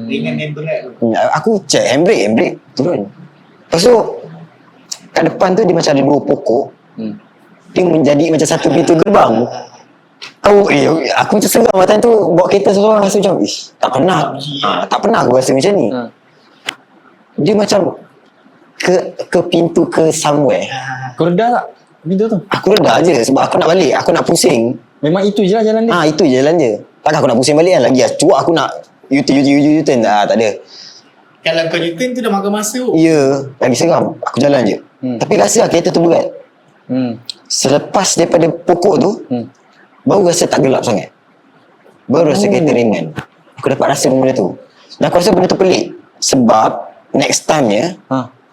ringan dan berat tu. Aku check handbrake turun. Lepas tu kat depan tu dia macam ada 2 pokok. Dia menjadi macam satu pintu gerbang. Aku macam seram time tu bawa kereta seorang rasa macam tak pernah aku rasa macam ni. Dia macam ke pintu ke somewhere. Kau redar tak pintu tu? Aku redar je sebab aku nak balik, aku nak pusing. Memang itu je lah jalan dia. Itu je jalan je. Takkan aku nak pusing balik kan. Lagi cuak aku nak U-turn. Tak ada. Kalau kau U-turn tu dah makan masa tu. Ya, lagi seram. Aku jalan je. Tapi rasa lah kereta tu berat. Selepas daripada pokok tu, baru rasa tak gelap sangat. Baru rasa kereta ringan. Aku dapat rasa benda tu. Dan aku rasa benda tu pelik. Sebab next time ya,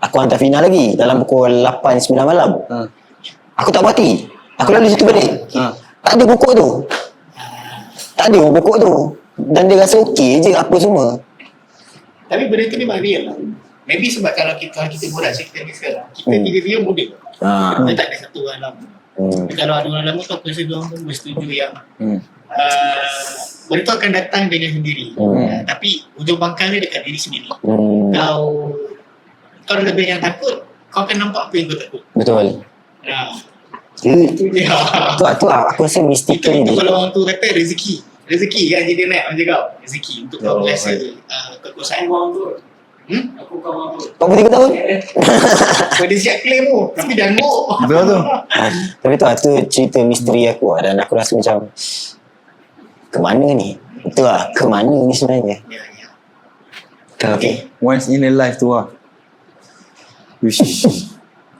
aku hantar Fina lagi dalam pukul 8-9 malam. Aku tak berhati. Aku lalu situ balik. Tak ada pokok tu. Tak ada pokok tu. Dan dia rasa okey je apa semua. Tapi benda tu memang real lah. Maybe sebab kalau kita borak cerita ni sekarang, kita tiga-tiga mudik. Kita tak ada satu orang lama. Tapi kalau ada orang lama tu aku rasa diorang pun bersetuju yang benda tu akan datang dengan sendiri. Tapi ujung pangkalnya dekat diri sendiri. Kau lebih yang takut, kau akan nampak apa yang kau takut. Betul. Itu dia. Tu aku rasa mystical Itu ni. kalau orang tu kata rezeki kan jadi naik macam kau. Rezeki untuk kau rasa kekuasaan orang tu. Aku kawan tu. 43 tahun? Kau dia siap claim tu. Tapi dah ngok. Betul tu. Tapi tu cerita misteri aku lah. Dan aku rasa macam ke mana ni? Itu lah, ke mana ni sebenarnya? Ya. Okay. Once in a life tu lah. Wish.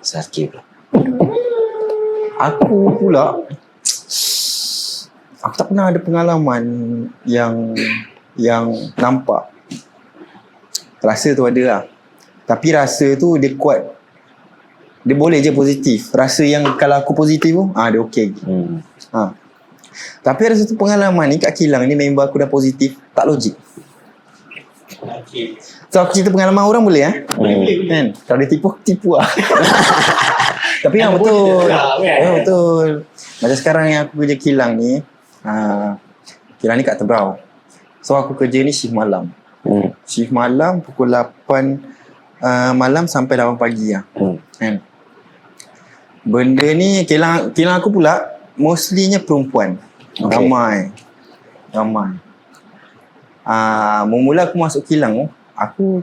Sakit pula. Aku pula aku tak pernah ada pengalaman yang nampak. Rasa tu ada lah. Tapi rasa tu dia kuat. Dia boleh je positif. Rasa yang kalau aku positif tu dia okey. Tapi ada satu pengalaman ni kat kilang ni, member aku dah positif, tak logik. Okay. So aku cerita pengalaman orang boleh Boleh. kan? Kalau dia tipu lah. Tapi yang betul. Betul. Macam sekarang yang aku kerja kilang ni, kilang ni kat Tebrau. So aku kerja ni shift malam. Shift malam pukul 8 malam sampai 8 pagi lah. Kan? Benda ni kilang aku pula mostlynya perempuan. Ramai. Mula aku masuk kilang tu, aku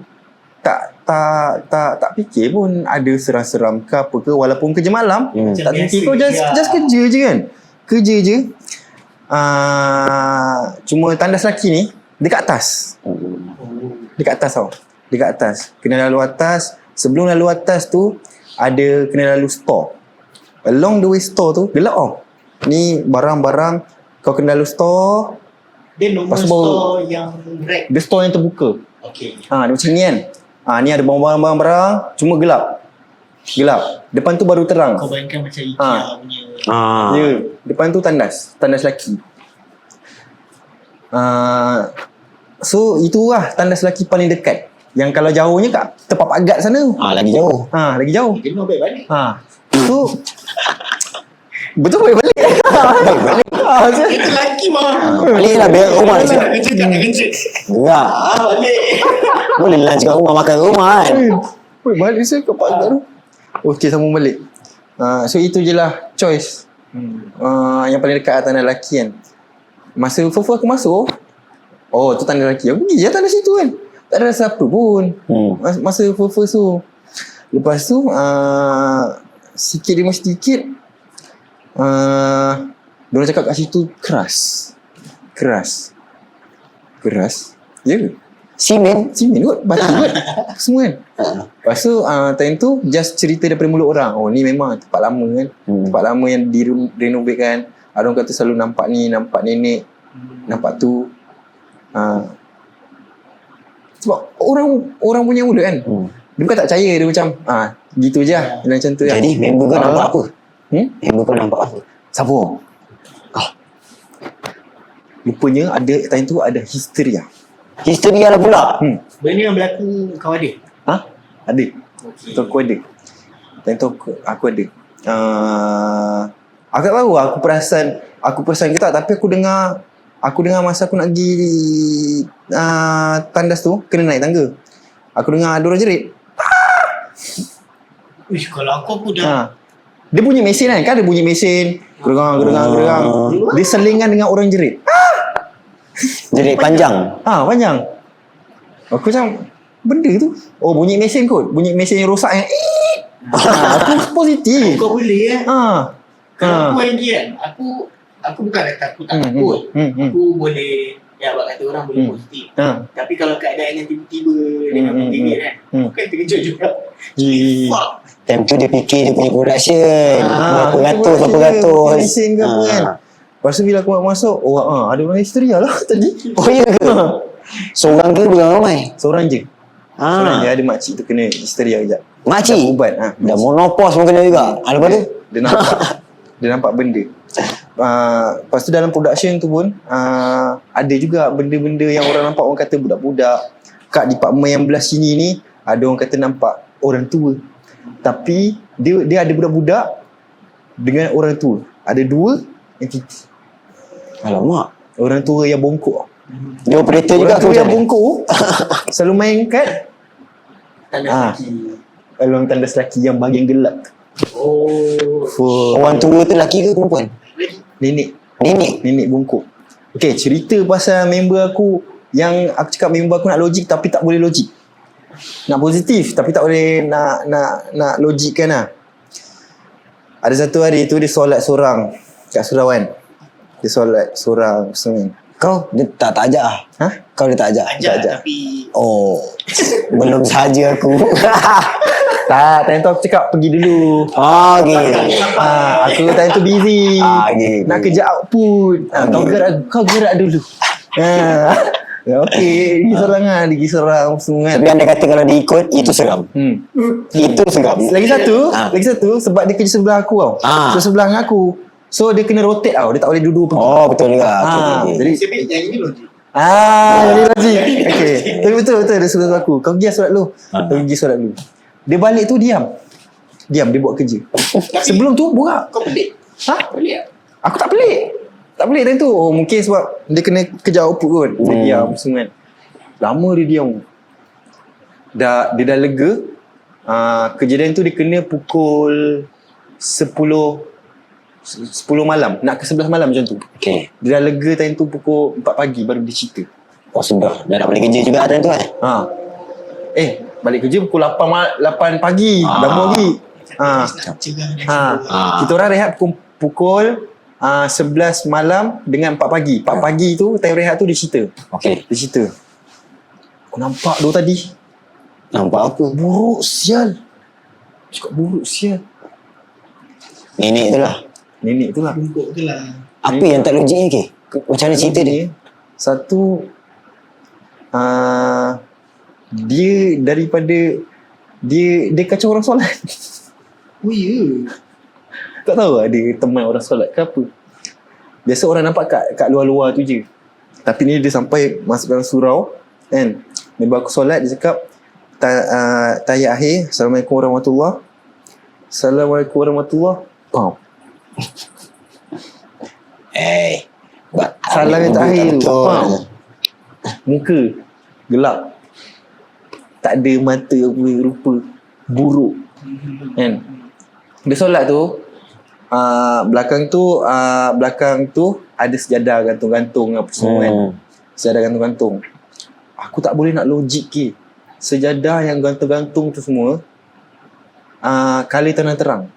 tak fikir pun ada seram-seram ke apa ke, walaupun kerja malam. Tak fikir kau just kerja je kan. Kerja je. Cuma tandas lelaki ni dekat atas. Dekat atas tau. Dekat atas. Kena lalu atas. Sebelum lalu atas tu ada kena lalu store. Along the way store tu gelap tau. Ni barang-barang kau kena lalu store. Dia nombor store yang rack. Dia store yang terbuka. Okay. Dia macam ni kan. Ni ada barang-barang cuma gelap. Depan tu baru terang. Kau bayangkan macam IKEA punya. Ya, depan tu tandas lelaki. So itulah tandas lelaki paling dekat. Yang kalau jauhnya kat tempat pagat sana. Lagi jauh. Lagi jauh. Dia mau balik. So betul boleh balik. Itu lelaki mah. Balik lah biar rumah Nak cakap. kerja tak nak kerja. Enggak. Balik. Boleh lah cakap rumah makan rumah kan. Balik saya kat pagat tu. Okey, sambung balik. So itu je lah choice. Yang paling dekat tandas lelaki kan. Masa first aku masuk, tu tandas lelaki. Aku pergi je tandas situ kan. Tak ada rasa apa pun. Masa first tu. Lepas tu sikit demi sedikit diorang cakap kat situ keras Keras. Ya ke? Simen. Simen kot, batu kot. Semua kan. Lepas tu time tu just cerita daripada mulut orang. Oh ni memang tempat lama kan. Tempat lama yang direnovate. Ada orang kata selalu nampak ni, nampak nenek, nampak tu. Sebab orang punya mulut kan. Dia bukan tak percaya, dia macam gitu je lah. Dia macam tu lah. Jadi member kau nampak apa? Member kau nampak apa? Siapa? Rupanya ada time tu ada histeria. Histeria lah pula. Benda yang berlaku kau ada? Ada. So aku ada. Time tu aku ada. Aku tak tahu aku perasan ke tak, tapi aku dengar masa aku nak pergi tandas tu, kena naik tangga. Aku dengar ada orang jerit. Uish, kalau aku dah Dia bunyi mesin kan ada bunyi mesin. Gerang. Dia selingan dengan orang jerit. Jerit panjang. Panjang. Aku macam benda tu. Oh bunyi mesin kot. Bunyi mesin yang rosak yang aku positif. kau boleh Kalau aku lagi kan, aku bukan kata aku tak takut. Aku boleh, abang kata orang boleh positif. Tapi kalau keadaan yang tiba-tiba dengan pentingnya kan, aku kan terkejut juga. Fuck. Time tu dia fikir dia punya production. Berapa ratus. Mesin ke apa kan. Lepas tu bila aku masuk, ada orang histeria lah tadi. Oh ya ke? Seorang ke ramai? Seorang je. Seorang je ada makcik tu kena histeria kejap. Makcik? Dah ubat. Dah monopause pun kena juga. Lepas tu? Dia nampak benda. Lepas tu dalam production tu pun ada juga benda-benda yang orang nampak. Orang kata budak-budak. Kat department yang belah sini ni ada orang kata nampak orang tua. Tapi dia ada budak-budak dengan orang tua. Ada dua yang titik. Alamak. Orang tua yang bongkok. Dia operator juga Orang tua tu yang bongkok selalu main kat Tanda kaki. Along tandas lelaki yang bahagian gelap. Orang tua tu lelaki ke perempuan? Nenek bongkok. Okay, cerita pasal member aku. Yang aku cakap member aku nak logik tapi tak boleh logik. Nak positif tapi tak boleh nak logikkan lah. Ada satu hari tu dia solat seorang kat Surawan. Dia solat seorang semen. Kau dia tak ajak lah? Kau dia tak ajak? Ajak tapi Belum saja aku. Tak, time tu aku cakap pergi dulu. Okay. Aku time tu busy. Okay. Nak kerja output. Kau gerak dulu. Okay, pergi seorang semua kan. Tapi anda kata kalau dia ikut, itu seram. Itu seram. Lagi satu sebab dia kerja sebelah aku tau. Sebelah dengan aku. So dia kena rotate tau. Dia tak boleh duduk pergi. Betul juga. Okay. Jadi yang ini logik. jadi logik. Okay. Tapi betul dia sebelah aku. Kau pergi solat dulu. Kau pergi solat dulu. Dia balik tu diam dia buat kerja. Sebelum tu borak. Kau pelik? Pelik tak? Aku tak pelik time tu. Mungkin sebab dia kena kerja output kot. Dia diam semua kan. Lama dia diam. Dia dah lega. Kejadian tu dia kena pukul 10 malam. Nak ke 11 malam macam tu. Okay. Dia dah lega time tu pukul 4 pagi baru dia cerita. Sudah. Dah nak balik kerja juga time tu kan? Balik kerja pukul 8 pagi. Dah mau pergi. Kita orang rehat pukul 11 malam dengan 4 pagi. 4 pagi tu time rehat tu dia cerita. Okay. Dia cerita. Aku nampak tu tadi. Nampak apa? Buruk sial. Cakap buruk sial. Nenek tu lah. Bungkuk tu lah. Apa yang tak logik ni ke? Macam mana cerita dia? Satu dia daripada dia kacau orang solat. Oh ya. Tak tahu ada teman orang solat ke apa. Biasa orang nampak kat luar-luar tu je. Tapi ni dia sampai masuk dalam surau kan. Member aku solat dia cakap tahiyat akhir, Assalamualaikum warahmatullahi. Assalamualaikum warahmatullahi. Salam yang terakhir tu. Muka gelap. Tak ada mata apa rupa. Buruk. Kan? Dia solat tu belakang tu ada sejadah gantung-gantung apa semua kan. Sejadah gantung-gantung. Aku tak boleh nak logik ke. Sejadah yang gantung-gantung tu semua color terang-terang.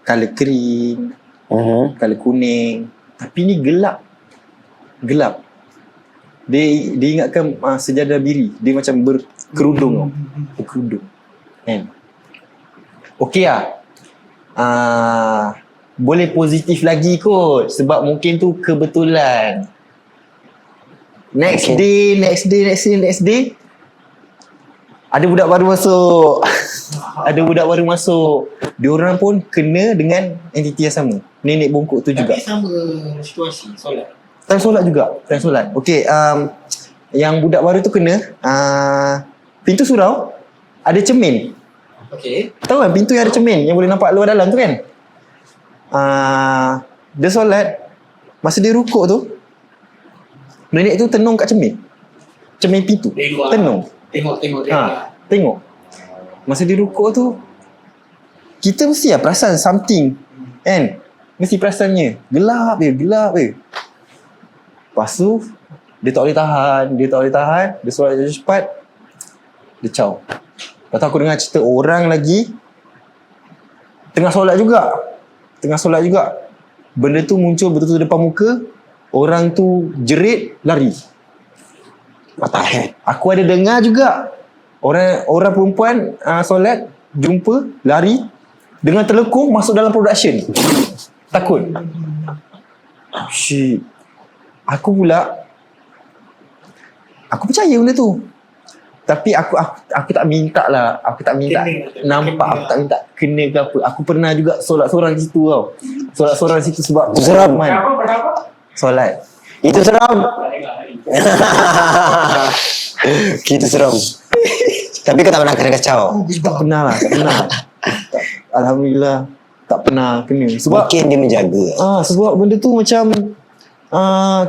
Color kering, color kuning. Tapi ni gelap. Dia ingatkan sejadah biri. Dia macam berkerudung tau. Berkerudung. Kan? Okey lah. Boleh positif lagi kot. Sebab mungkin tu kebetulan. Next day. Ada budak baru masuk. Diorang pun kena dengan entiti yang sama. Nenek bongkok tu juga. Tapi sama situasi solat. Time solat. Okey, yang budak baru tu kena pintu surau ada cermin. Okey. Tahu kan pintu yang ada cermin yang boleh nampak luar dalam tu kan? Dia solat, masa dia rukuk tu nenek tu tenung kat cermin. Cermin pintu. Tenung. Tengok. Masa dia rukuk tu kita mesti perasan something kan? Mesti perasannya. Gelap je. Lepas tu dia tak boleh tahan. Dia solat cepat. Dia caw. Lepas tu aku dengar cerita orang lagi tengah solat juga. Benda tu muncul betul-betul depan muka. Orang tu jerit, lari. What the heck? Aku ada dengar juga orang perempuan solat, jumpa, lari dengan terlekung masuk dalam production. Takut. Shit. Aku percaya benda tu. Tapi aku tak minta lah. Aku tak minta nampak. Aku tak minta kena ke apa. Aku pernah juga solat seorang di situ tau. Solat seorang di situ sebab Itu seram. Kenapa? solat. Itu seram. Itu seram. Tapi kau tak pernah kena kacau. Tak pernah. Alhamdulillah tak pernah kena. Sebab Mungkin dia menjaga. sebab benda tu macam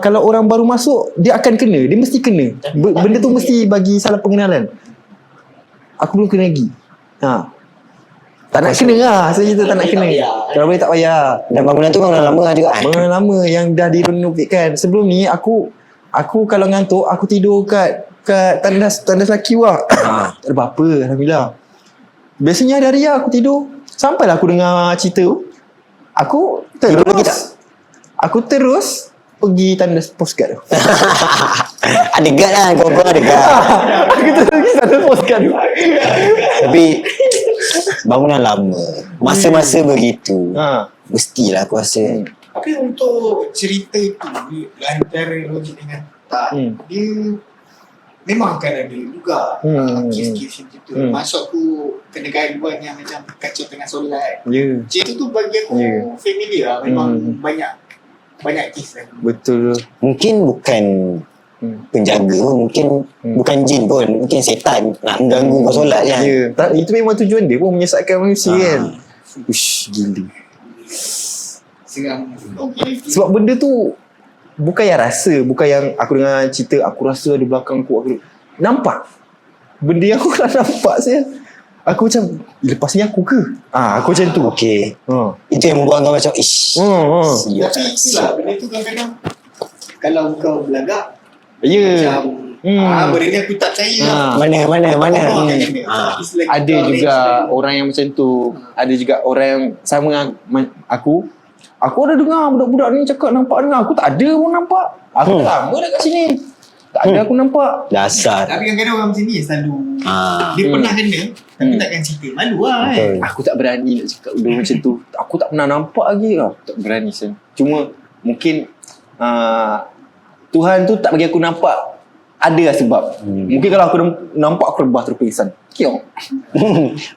kalau orang baru masuk dia akan kena. Dia mesti kena. Benda tu mesti bagi salah pengenalan. Aku belum kena lagi. Tak nak kena lah. Saya cerita tak nak kena. Kalau boleh tak payah. Dan bangunan tu bangunan lama juga. Bangunan lama yang dah direnovitkan. Sebelum ni aku kalau ngantuk aku tidur kat tandas laki wah. Tak ada apa-apa, alhamdulillah. Biasanya hari-hari aku tidur sampailah aku dengar cerita tu. Aku Tidur lagi tak? terus pergi tandas postcard tu. Ada guard lah. Kau ada guard. Aku terus pergi tandas postcard tu. Tapi bangunan lama. Masa-masa begitu. Mestilah aku rasa. Tapi untuk cerita itu antara logik dengan tak, dia memang akan ada juga kes-kes macam tu. Masuk aku kena gangguan yang macam kacau tengah solat. Cerita tu bagi aku familiar lah. Memang banyak kes lah. Betul. Mungkin bukan penjaga pun. Mungkin bukan jin pun. Mungkin setan nak ganggu kau solat kan. Itu memang tujuan dia pun menyesatkan manusia kan. Ush, gila. Seram. Okay. Sebab benda tu bukan yang rasa, bukan yang aku dengar cerita aku rasa ada belakang aku nampak. Benda yang aku nak nampak saya. Aku macam lepas ni aku ke? Aku macam tu. Okey. Itu yang membuat kau macam ish. Tapi itulah benda tu kadang-kadang kalau kau belagak macam benda ni aku tak percaya. Mana. Ada juga orang yang macam tu. Ada juga orang yang sama dengan aku. Aku ada dengar budak-budak ni cakap nampak dengar. Aku tak ada pun nampak. Aku lama dah kat sini. Tak ada aku nampak. Dasar. Tapi kadang-kadang orang macam ni selalu dia pernah kena tapi takkan cerita. Malu lah kan. Aku tak berani nak cakap benda macam tu. Aku tak pernah nampak lagi. Aku tak berani sen. Cuma mungkin Tuhan tu tak bagi aku nampak. Ada lah sebab. Mungkin kalau aku nampak aku rebah terus pingsan. Kiong.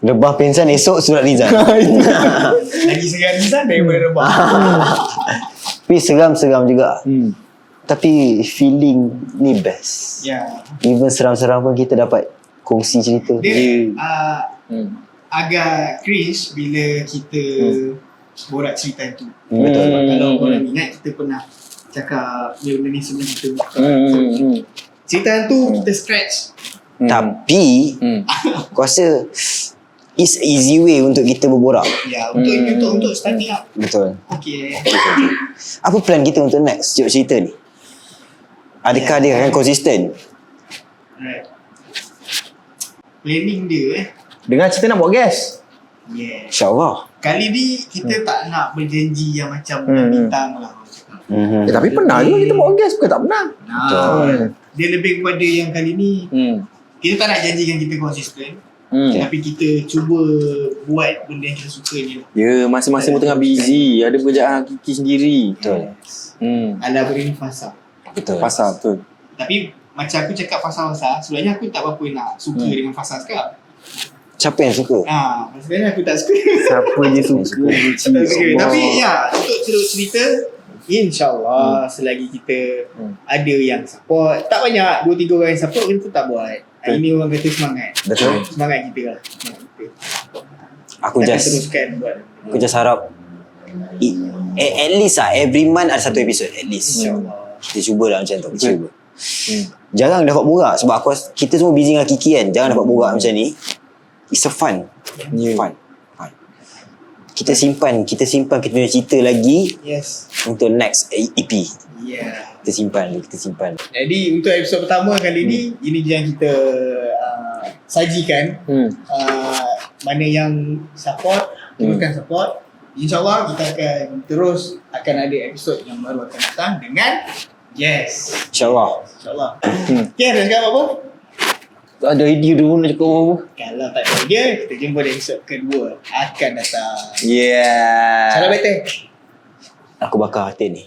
Rebah pingsan esok surat Rizal. Lagi segan Rizal daripada rebah. Tapi seram-seram juga. Tapi feeling ni best. Ya. Even seram-seram pun kita dapat kongsi cerita. Dia agak cringe bila kita borak cerita tu. Betul. Kalau korang ingat kita pernah cakap benda ni sebelum kita cerita tu kita scratch. Tapi aku rasa it's easy way untuk kita berborak. Ya, untuk starting up. Betul. Okay. Apa plan kita untuk next cerita ni? Adakah dia akan konsisten? Right. Planning dia Dengar cerita nak buat gas. Yeah. InsyaAllah. Kali ni kita tak nak berjanji yang macam bintang lah. Tapi pernah juga kita buat gas. Bukan tak pernah. Nah. dia lebih kepada yang kali ni kita tak nak janjikan kita konsisten. Tapi kita cuba buat benda yang kita suka ni. Ya, masing-masing pun tengah busy. Ada pekerjaan Kiki sendiri. Betul. Ala benda ni fasa. Betul. Pasal betul. Tapi macam aku cakap fasa-fasa, sebenarnya aku tak apa-apa nak suka dengan fasa sekarang. Siapa yang suka? Sebenarnya aku tak suka. Siapa je suka. Tak suka. Tapi ya, untuk cerita InsyaAllah selagi kita ada yang support. Tak banyak 2-3 orang yang support, kita tak buat. Ini orang kata semangat. Betul. Semangat kita lah. Semangat kita. Aku Kita just teruskan buat. Aku just harap at least every month ada satu episod at least. InsyaAllah. Kita cubalah macam tu. Kita cuba. Jangan dapat borak sebab kita semua busy dengan Kiki kan. Jangan dapat borak macam ni. It's a fun. Fun. Kita simpan kita punya cerita lagi Yes. untuk next EP. Yeah. Kita simpan. Jadi untuk episod pertama kali ni, ini je yang kita sajikan. Mana yang support, teruskan support. InsyaAllah kita akan ada episod yang baru akan datang dengan InsyaAllah. Okay, ada cakap apa? Tak ada idea dulu nak cakap apa. Kalau tak ada dia, kita jumpa di episod kedua akan datang. Yeah. Cara betul. Aku bakar hati ni.